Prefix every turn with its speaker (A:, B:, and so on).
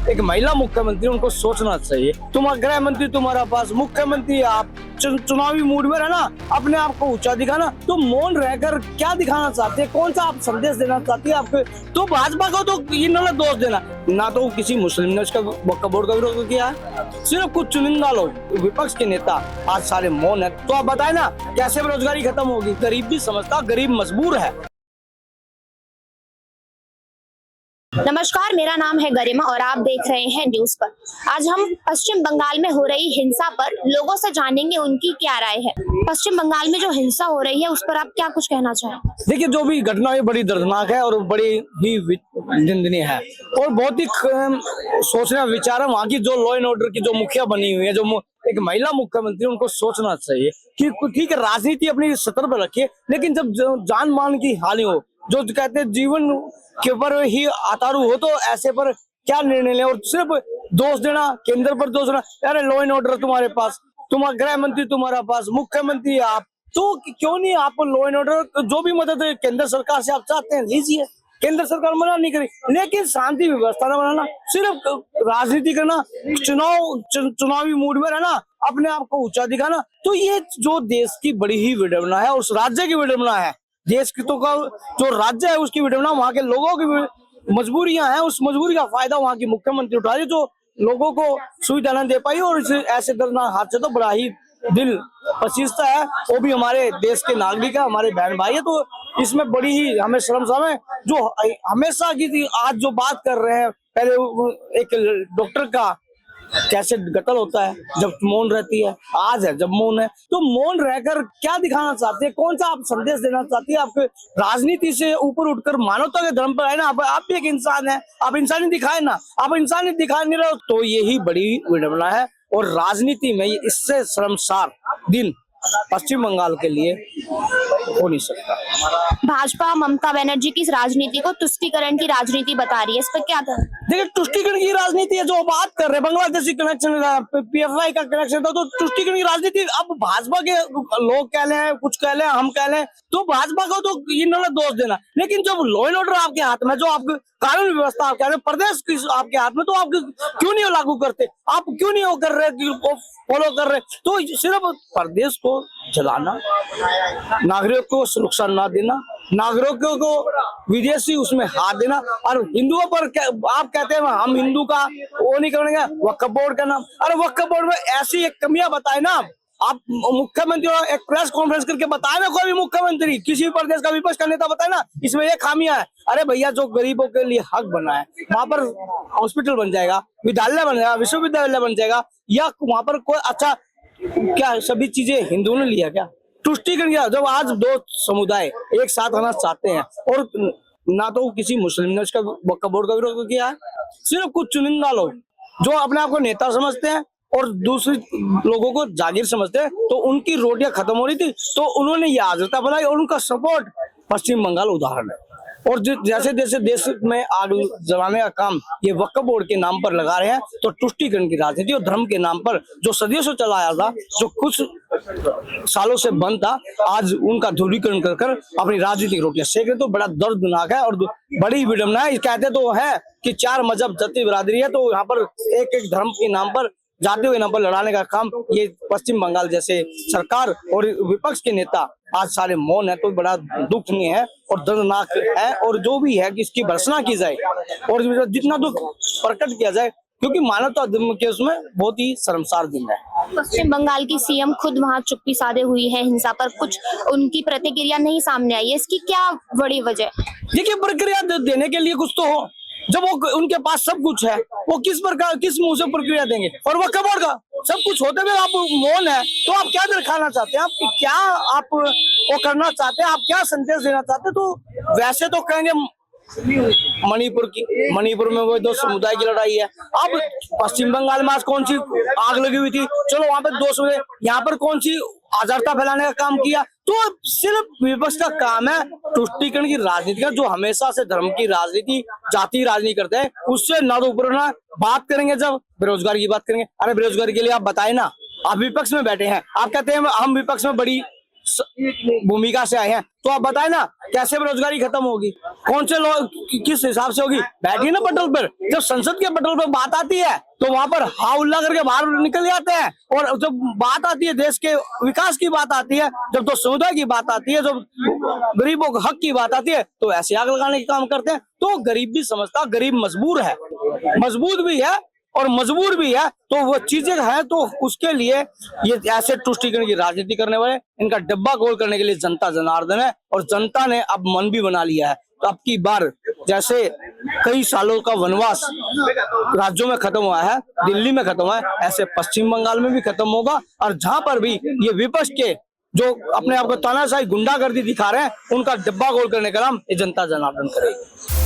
A: एक महिला मुख्यमंत्री, उनको सोचना चाहिए। तुम गृह मंत्री तुम्हारा पास, मुख्यमंत्री आप, चुनावी मूड में रहना, अपने आप को ऊंचा दिखाना। तो मौन रहकर क्या दिखाना चाहते हैं, कौन सा आप संदेश देना चाहती है आपके? तो भाजपा को तो इन्होंने दोष देना, ना तो किसी मुस्लिम ने उसका वक्फ बोर्ड का विरोध किया है, सिर्फ कुछ चुनिंदा लोग, विपक्ष के नेता आज सारे मौन है। तो आप बताए ना कैसे बेरोजगारी खत्म होगी? गरीब भी समझता, गरीब मजबूर है।
B: नमस्कार, मेरा नाम है गरिमा और आप देख रहे हैं न्यूज पर। आज हम पश्चिम बंगाल में हो रही हिंसा पर लोगों से जानेंगे उनकी क्या राय है। पश्चिम बंगाल में जो हिंसा हो रही है उस पर आप क्या कुछ कहना चाहें?
A: देखिए, जो भी घटना है बड़ी दर्दनाक है और बड़ी ही निंदनीय है और बहुत ही सोचना विचार है। वहाँ की जो लॉ एंड ऑर्डर की जो मुखिया बनी हुई है, जो एक महिला मुख्यमंत्री, उनको सोचना चाहिए कि ठीक है राजनीति अपनी सतर पर रखिए, लेकिन जब जान मान की हानि हो, जो कहते हैं जीवन के ऊपर ही आतारू हो, तो ऐसे पर क्या निर्णय ले? और सिर्फ दोष देना, केंद्र पर दोष देना, अरे लॉ एंड ऑर्डर तुम्हारे पास, तुम्हारा गृह मंत्री तुम्हारा पास, मुख्यमंत्री आप, तो क्यों नहीं आप लॉ एंड ऑर्डर जो भी मदद केंद्र सरकार से आप चाहते हैं लीजिए। केंद्र सरकार मना नहीं करी, लेकिन शांति व्यवस्था न बनाना, सिर्फ राजनीति करना, चुनावी मूड में रहना, अपने आप को ऊंचा दिखाना। तो ये जो देश की बड़ी ही विडंबना है, उस राज्य की विडंबना है, देश की तो का जो राज्य है उसकी विडंबना, वहाँ के लोगों की मजबूरियां हैं, उस मजबूरी का फायदा वहाँ की मुख्यमंत्री उठा रही, जो लोगों को सुविधा न दे पाई। और ऐसे दर्दनाक हादसे तो बड़ा ही दिल पसीजता है, वो भी हमारे देश के नागरिक है, हमारे बहन भाई है। तो इसमें बड़ी ही हमें शर्मसार है, जो हमेशा की आज जो बात कर रहे हैं, पहले एक डॉक्टर का कैसे कत्ल होता है जब मौन रहती है, आज है जब मौन है। तो मौन रहकर क्या दिखाना चाहते हैं, कौन सा आप संदेश देना चाहती है? आपके राजनीति से ऊपर उठकर मानवता के धर्म पर है ना, आप भी एक इंसान है, आप इंसानी दिखाए ना, आप इंसानी दिखा नहीं रहे हो। तो यही बड़ी विडंबना है और राजनीति में इससे शर्मसार दिन पश्चिम बंगाल के लिए हो नहीं सकता।
B: भाजपा ममता बनर्जी की इस राजनीति को तुष्टीकरण की राजनीति बता रही है, इस पर क्या था?
A: देखिए, तुष्टीकरण की राजनीति है जो बात कर रहे हैं, बांग्लादेशी कनेक्शन, पीएफआई का कनेक्शन था, तो तुष्टीकरण की राजनीति। अब भाजपा के लोग कह रहे हैं, कुछ कह रहे हैं, हम कह रहे हैं, तो भाजपा को तो इन्होंने दोष देना, लेकिन जब लॉ एंड ऑर्डर आपके हाथ में, जो आपके कानून व्यवस्था आप कह रहे हैं, प्रदेश की आपके हाथ में, तो आप क्यों नहीं लागू करते? आप क्यों नहीं कर रहे, फॉलो कर रहे? तो सिर्फ प्रदेश को जलाना, नागरिकों को नुकसान ना देना, नागरिकों को विदेशी उसमें हाथ देना, और हिंदुओं पर आप कहते हैं हम हिंदू का वो नहीं करेंगे, वक्फ बोर्ड का नाम, अरे वक्फ बोर्ड में ऐसी एक कमियां बताए ना आप, मुख्यमंत्री एक प्रेस कॉन्फ्रेंस करके बताए ना, कोई भी मुख्यमंत्री किसी भी प्रदेश का विपक्ष का नेता बताए ना इसमें ये खामियां है। अरे भैया, जो गरीबों के लिए हक बना है, वहां पर हॉस्पिटल बन जाएगा, विद्यालय बन जाएगा, विश्वविद्यालय बन जाएगा, या वहां पर कोई अच्छा, क्या सभी चीजें हिंदुओं ने लिया क्या? तुष्टीकरण किया। जब आज दो समुदाय एक साथ रहना चाहते हैं, और ना तो किसी मुस्लिम ने उसका वक्फ बोर्ड का विरोध किया है, सिर्फ कुछ चुनिंदा लोग जो अपने आप को नेता समझते हैं और दूसरे लोगों को जागीर समझते हैं, तो उनकी रोटियां खत्म हो रही थी, तो उन्होंने ये आदत बनाई और उनका सपोर्ट पश्चिम बंगाल उदाहरण है। और जैसे जैसे देश में आग जलाने का काम ये वक्फ बोर्ड के नाम पर लगा रहे हैं, तो तुष्टीकरण की राजनीति और धर्म के नाम पर जो सदियों से चलाया था, जो कुछ सालों से बंद था, आज उनका ध्रुवीकरण कर कर अपनी राजनीतिक रोटियां सेक रहे। तो बड़ा दर्दनाक है और बड़ी विडंबना है। कहते तो है कि 4 मजहब जाति बिरादरी है, तो यहाँ पर एक एक धर्म के नाम पर, जातियों के नाम पर लड़ाने का काम ये पश्चिम बंगाल जैसे सरकार और विपक्ष के नेता आज सारे मौन है। तो बड़ा दुखनीय है और दर्दनाक है, और जो भी है कि इसकी भर्त्सना की जाए और जितना दुख प्रकट किया जाए, क्योंकि मानवता के उसमें बहुत ही शर्मसार दिन है।
B: पश्चिम बंगाल की सीएम खुद वहां चुप्पी साधे हुई है हिंसा पर, कुछ उनकी प्रतिक्रिया नहीं सामने आई है, इसकी क्या बड़ी वजह? देखिए,
A: प्रक्रिया देने के लिए कुछ तो हो, जब वो उनके पास सब कुछ है, वो किस प्रकार किस मुंह से प्रक्रिया देंगे? और वक्फ बोर्ड का सब कुछ होते हुए आप मौन है, तो आप क्या दिखाना चाहते हैं? आप क्या आप वो करना चाहते हैं? आप क्या संदेश देना चाहते हैं? तो वैसे तो कहेंगे मणिपुर में वो 2 समुदाय की लड़ाई है। अब पश्चिम बंगाल में आज कौन सी आग लगी हुई थी, चलो वहां पर 2 समुदाय, यहाँ पर कौन सी अराजकता फैलाने का काम किया? तो सिर्फ विपक्ष का काम है तुष्टीकरण की राजनीति का, जो हमेशा से धर्म की राजनीति, जाति राजनीति करते हैं, उससे ना तो ऊपर ना बात करेंगे। जब बेरोजगारी की बात करेंगे, अरे बेरोजगारी के लिए आप बताए ना, आप विपक्ष में बैठे हैं, आप कहते हैं हम विपक्ष में बड़ी भूमिका से आए हैं, तो आप बताएं ना कैसे बेरोजगारी खत्म होगी, कौन से लोग किस हिसाब से होगी। बैठिए ना पटल पर, जब संसद के पटल पर बात आती है तो वहां पर हाउल्ला करके बाहर निकल जाते हैं, और जब बात आती है देश के विकास की बात आती है, जब तो समुदाय की बात आती है, जब गरीबों के हक की बात आती है तो ऐसे आग लगाने का काम करते हैं। तो गरीब भी समझता, गरीब मजबूर है, मजबूत भी है और मजबूर भी है, तो वो चीजें हैं, तो उसके लिए ये ऐसे तुष्टीकरण की राजनीति करने वाले, इनका डब्बा गोल करने के लिए जनता जनार्दन है, और जनता ने अब मन भी बना लिया है। तो अब की बार जैसे कई सालों का वनवास राज्यों में खत्म हुआ है, दिल्ली में खत्म हुआ है, ऐसे पश्चिम बंगाल में भी खत्म होगा, और जहां पर भी ये विपक्ष के जो अपने आप को तानाशाही गुंडागर्दी दिखा रहे हैं, उनका डब्बा गोल करने का काम ये जनता जनार्दन करेगी।